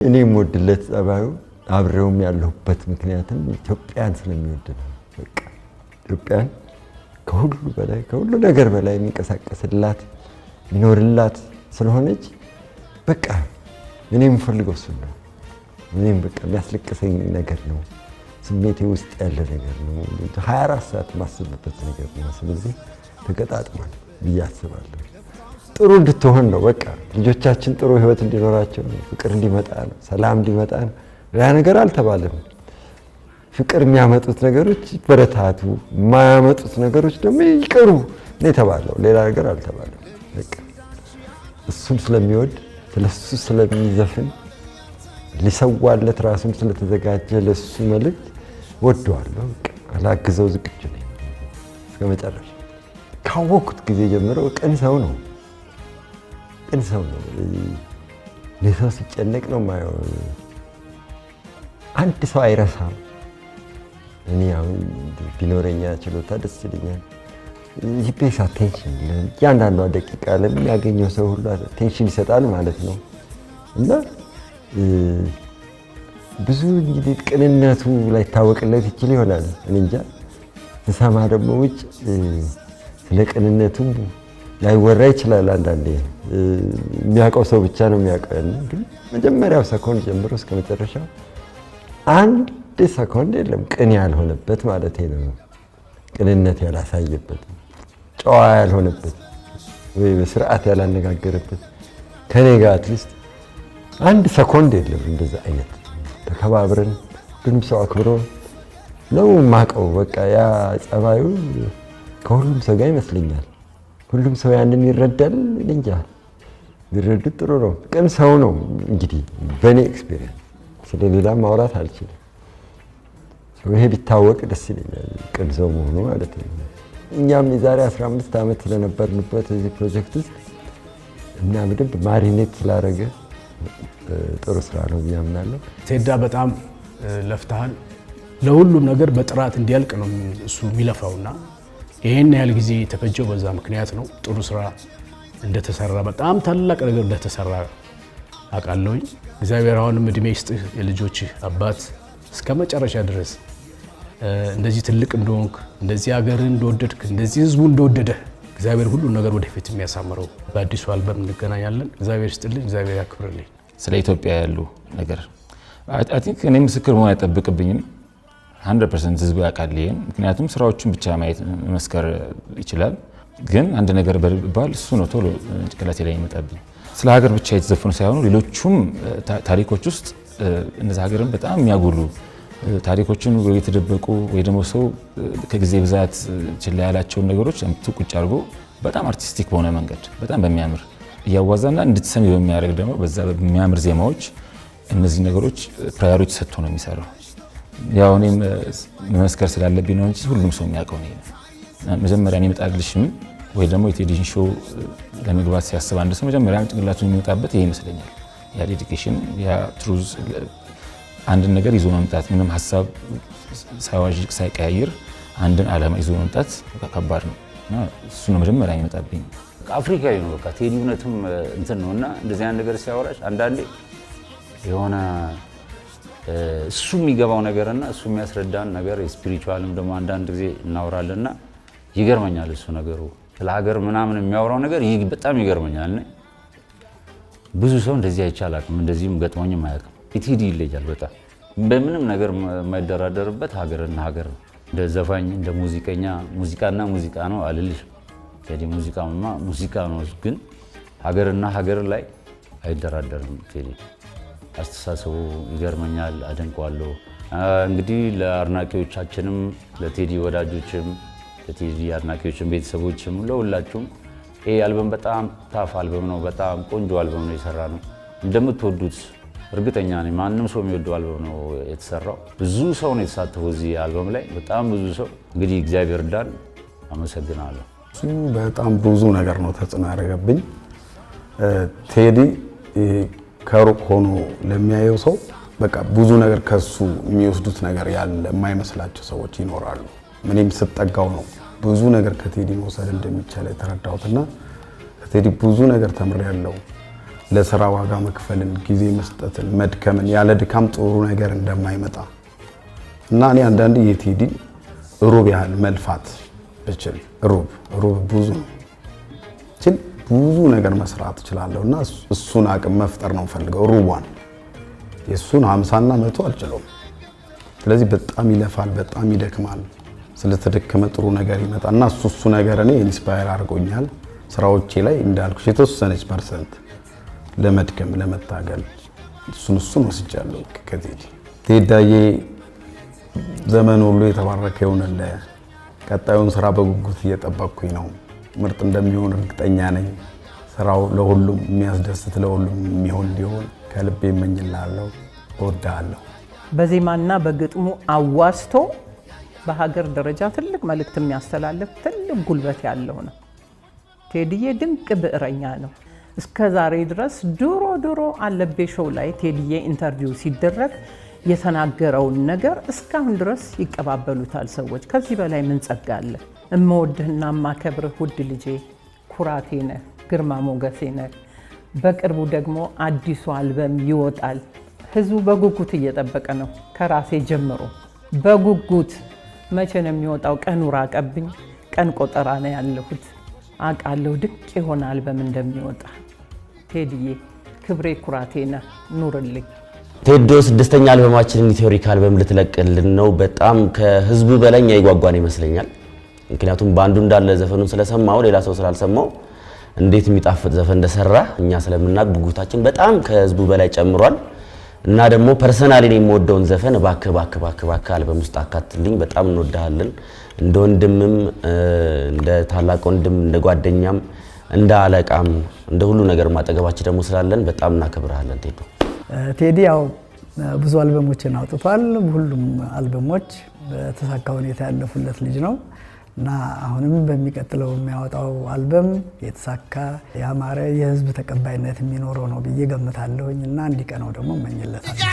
እኔ የምወድለት ጸባዩ አብሬውም ያለሁበት ምክንያቱም ኢትዮጵያን ስለሚወድ ነው። በቃ ኢትዮጵያን ከሁሉ ነገር በላይ የሚንቀሳቀስላት የሚኖርላት ስለሆነች በቃ እኔ የምፈልገው እሱ ነው። እኔም በቃ የሚያስለቅሰኝ ነገር ነው። ስሜቴ ውስጥ ያለ ነገር ነው። 24 ሰዓት ማስብበት ነገር ነው። ስለዚህ ተገጣጥሟል ብዬ አስባለሁ። ጥሩ እንድትሆን ነው። በቃ ልጆቻችን ጥሩ ህይወት እንዲኖራቸው ነው። ፍቅር እንዲመጣ ነው። ሰላም እንዲመጣ ነው። ያ ነገር አልተባለም። ፍቅር የሚያመጡት ነገሮች በረታቱ፣ የማያመጡት ነገሮች ደግሞ ይቀሩ ነው የተባለው። ሌላ ነገር አልተባለም። በቃ እሱን ስለሚወድ ስለሱ ስለሚዘፍን ሊሰዋለት ራሱን ስለተዘጋጀ ለሱ መልእክት ወደዋለሁ። በቃ አላግዘው ዝግጁ ነኝ እስከ መጨረሻ። ካወቅኩት ጊዜ ጀምሮ ቅን ሰው ነው። ቅን ሰው ነው። ለሰው ሲጨነቅ ነው ማየው። አንድ ሰው አይረሳም። እኔ አሁን ቢኖረኛ ችሎታ ደስ ይለኛል። ጂፒኤስ አቴንሽን እያንዳንዷ ደቂቃ ለሚያገኘው ሰው ሁሉ አቴንሽን ይሰጣል ማለት ነው። እና ብዙ እንግዲህ ቅንነቱ ላይ ታወቅለት ይችል ይሆናል። እኔ እንጃ። ስሰማ ደግሞ ውጭ ስለ ቅንነቱ ላይወራ ይችላል። አንዳንዴ የሚያውቀው ሰው ብቻ ነው የሚያውቀው። ግን መጀመሪያው ሰኮንድ ጀምሮ እስከ መጨረሻው አንድ ሰኮንድ የለም ቅን ያልሆነበት ማለት ነው። ቅንነት ያላሳየበት፣ ጨዋ ያልሆነበት፣ ወይ በስርዓት ያላነጋገረበት ከኔ ጋር አትሊስት አንድ ሰኮንድ የለም። እንደዛ አይነት ተከባብረን ሁሉም ሰው አክብሮ ነው የማውቀው። በቃ ያ ጸባዩ ከሁሉም ሰው ጋር ይመስለኛል። ሁሉም ሰው ያንን ይረዳል። እንጃ ቢረዱት ጥሩ ነው። ቅን ሰው ነው እንግዲህ በእኔ ኤክስፒሪየንስ። ስለሌላ ማውራት አልችልም። ይሄ ቢታወቅ ደስ ይለኛል፣ ቅን ሰው መሆኑ ማለት ነው። እኛም የዛሬ 15 ዓመት ስለነበርንበት እዚህ ፕሮጀክት ውስጥ እና በደንብ ማሪኔት ስላደረገ ጥሩ ስራ ነው ብዬ አምናለሁ። ቴዳ በጣም ለፍተሃል። ለሁሉም ነገር በጥራት እንዲያልቅ ነው እሱ የሚለፋውና ይሄን ያህል ጊዜ የተፈጀው በዛ ምክንያት ነው። ጥሩ ስራ እንደተሰራ በጣም ታላቅ ነገር እንደተሰራ አውቃለሁኝ። እግዚአብሔር አሁንም እድሜ ይስጥህ፣ የልጆችህ አባት እስከ መጨረሻ ድረስ እንደዚህ ትልቅ እንደሆንክ፣ እንደዚህ ሀገርን እንደወደድክ፣ እንደዚህ ህዝቡ እንደወደደ እግዚአብሔር ሁሉ ነገር ወደፊት የሚያሳምረው። በአዲሱ አልበም እንገናኛለን። እግዚአብሔር ይስጥልኝ፣ እግዚአብሔር ያክብርልኝ። ስለ ኢትዮጵያ ያሉ ነገር አይ ቲንክ እኔ ምስክር መሆን አይጠብቅብኝም። 100% ህዝቡ ያውቃል ይሄን። ምክንያቱም ስራዎቹን ብቻ ማየት መስከር ይችላል። ግን አንድ ነገር በባል እሱ ነው ቶሎ ጭንቅላቴ ላይ ይመጣብኝ። ስለ ሀገር ብቻ የተዘፈኑ ሳይሆኑ ሌሎቹም ታሪኮች ውስጥ እነዚህ ሀገርን በጣም የሚያጎሉ ታሪኮችን የተደበቁ ወይ ደግሞ ሰው ከጊዜ ብዛት ችላ ያላቸውን ነገሮች ቁጭ አድርጎ በጣም አርቲስቲክ በሆነ መንገድ በጣም በሚያምር እያዋዛና እንድትሰሚ በሚያደርግ ደግሞ በዛ በሚያምር ዜማዎች እነዚህ ነገሮች ፕራዮሪቲ ሰጥቶ ነው የሚሰራው። ያው እኔም መመስከር ስላለብኝ ነው እንጂ ሁሉም ሰው የሚያውቀው ነው። መጀመሪያ የሚመጣልሽም ወይ ደግሞ የቴሌቪዥን ሾው ለመግባት ሲያስብ አንድ ሰው መጀመሪያ ጭንቅላቱን የሚመጣበት ይሄ ይመስለኛል። ያ ዴዲኬሽን፣ ያ ትሩዝ፣ አንድን ነገር ይዞ መምጣት፣ ምንም ሀሳብ ሳይዋዥቅ ሳይቀያይር አንድን ዓላማ ይዞ መምጣት ከባድ ነው እና እሱ ነው መጀመሪያ የሚመጣብኝ። አፍሪካዊ ነው በቃ ቴዲ እውነትም እንትን ነውና እንደዚህ አይነት ነገር ሲያወራሽ አንዳንዴ የሆነ እሱ የሚገባው ነገርና እሱ የሚያስረዳን ነገር ስፒሪቹዋልም ደግሞ አንዳንድ ጊዜ እናወራለንና ይገርመኛል። እሱ ነገሩ ስለ ሀገር ምናምን የሚያወራው ነገር በጣም ይገርመኛል። ብዙ ሰው እንደዚህ አይቻላቅም፣ እንደዚህም ገጥሞኝም አያውቅም። ቴዲ ይለያል በጣም በምንም ነገር የማይደራደርበት ሀገርና ሀገር ነው። እንደ ዘፋኝ እንደ ሙዚቀኛ ሙዚቃና ሙዚቃ ነው አልልሽ። ቴዲ ሙዚቃማ ሙዚቃ ነው፣ ግን ሀገርና ሀገር ላይ አይደራደርም ቴዲ። አስተሳሰቡ ይገርመኛል፣ አደንቀዋለሁ። እንግዲህ ለአድናቂዎቻችንም ለቴዲ ወዳጆችም ለቴዲ አድናቂዎችም ቤተሰቦችም ለሁላችሁም ይሄ አልበም በጣም ታፍ አልበም ነው። በጣም ቆንጆ አልበም ነው የሰራ ነው። እንደምትወዱት እርግጠኛ ነኝ። ማንም ሰው የሚወደው አልበም ነው የተሰራው። ብዙ ሰው ነው የተሳተፈው እዚህ አልበም ላይ፣ በጣም ብዙ ሰው። እንግዲህ እግዚአብሔር ዳን። አመሰግናለሁ። እሱ በጣም ብዙ ነገር ነው ተጽዕኖ ያደረገብኝ። ቴዲ ከሩቅ ሆኖ ለሚያየው ሰው በቃ ብዙ ነገር ከሱ የሚወስዱት ነገር ያለ የማይመስላቸው ሰዎች ይኖራሉ። እኔም ስጠጋው ነው ብዙ ነገር ከቴዲ መውሰድ እንደሚቻል የተረዳሁትና ከቴዲ ብዙ ነገር ተምሬያለሁ። ለስራ ዋጋ መክፈልን፣ ጊዜ መስጠትን፣ መድከምን ያለ ድካም ጥሩ ነገር እንደማይመጣ እና እኔ አንዳንዴ የቴዲ ሩብ ያህል መልፋት ብችል ሩብ ብዙ ብዙ ነገር መስራት እችላለሁ እና እሱን አቅም መፍጠር ነው ፈልገው ሩቧን የሱን 50 እና 100 አልችለውም። ስለዚህ በጣም ይለፋል፣ በጣም ይደክማል። ስለተደከመ ጥሩ ነገር ይመጣል እና እሱ ነገር እኔ ኢንስፓየር አድርጎኛል። ስራዎቼ ላይ እንዳልኩሽ የተወሰነች ፐርሰንት ለመድከም ለመታገል እሱን ወስጃለሁ ከቴዲ። ቴዳዬ ዘመን ሁሉ የተባረከ ይሁንልህ። ቀጣዩን ስራ በጉጉት እየጠበቅኩኝ ነው። ምርጥ እንደሚሆን እርግጠኛ ነኝ። ስራው ለሁሉም የሚያስደስት ለሁሉም የሚሆን እንዲሆን ከልቤ እመኝልሃለሁ። እወድሃለሁ። በዜማና በግጥሙ አዋስቶ በሀገር ደረጃ ትልቅ መልእክት የሚያስተላልፍ ትልቅ ጉልበት ያለው ነው። ቴዲዬ ድንቅ ብዕረኛ ነው። እስከ ዛሬ ድረስ ድሮ አለቤ ሾው ላይ ቴዲዬ ኢንተርቪው ሲደረግ የተናገረውን ነገር እስካሁን ድረስ ይቀባበሉታል ሰዎች። ከዚህ በላይ ምን ጸጋ አለ? እመወድህና ማከብርህ ውድ ልጄ፣ ኩራቴ ነህ፣ ግርማ ሞገሴ ነህ። በቅርቡ ደግሞ አዲሱ አልበም ይወጣል። ህዝቡ በጉጉት እየጠበቀ ነው። ከራሴ ጀምሮ በጉጉት መቼ ነው የሚወጣው? ቀኑ ራቀብኝ። ቀን ቆጠራ ነው ያለሁት። አውቃለሁ ድንቅ የሆነ አልበም እንደሚወጣ። ቴዲዬ ክብሬ ኩራቴ ነህ፣ ኑርልኝ። ቴዶ 6ኛ አልበማችንን ቲዮሪክ አልበም ልትለቅልን ነው። በጣም ከህዝቡ በላይ ይጓጓን ይመስለኛል። ምክንያቱም ባንዱ እንዳለ ዘፈኑን ስለሰማው ሌላ ሰው ስላልሰማው እንዴት የሚጣፍጥ ዘፈን እንደሰራ እኛ ስለምናቅ ጉጉታችን በጣም ከህዝቡ በላይ ጨምሯል። እና ደግሞ ፐርሰናሊ ነው የምወደውን ዘፈን ባክ አልበም ውስጥ አካትልኝ። በጣም እንወዳለን። እንደ ወንድምም እንደ ታላቅ ወንድም እንደ ጓደኛም እንደ አለቃም እንደ ሁሉ ነገር ማጠገባችን ደግሞ ስላለን በጣም እናከብርሃለን ቴዶ። ቴዲ ያው ብዙ አልበሞችን አውጥቷል። ሁሉም አልበሞች በተሳካ ሁኔታ ያለፉለት ልጅ ነው እና አሁንም በሚቀጥለው የሚያወጣው አልበም የተሳካ ያማረ የህዝብ ተቀባይነት የሚኖረው ነው ብዬ ገምታለሁኝ እና እንዲቀነው ደግሞ እመኝለታለሁ።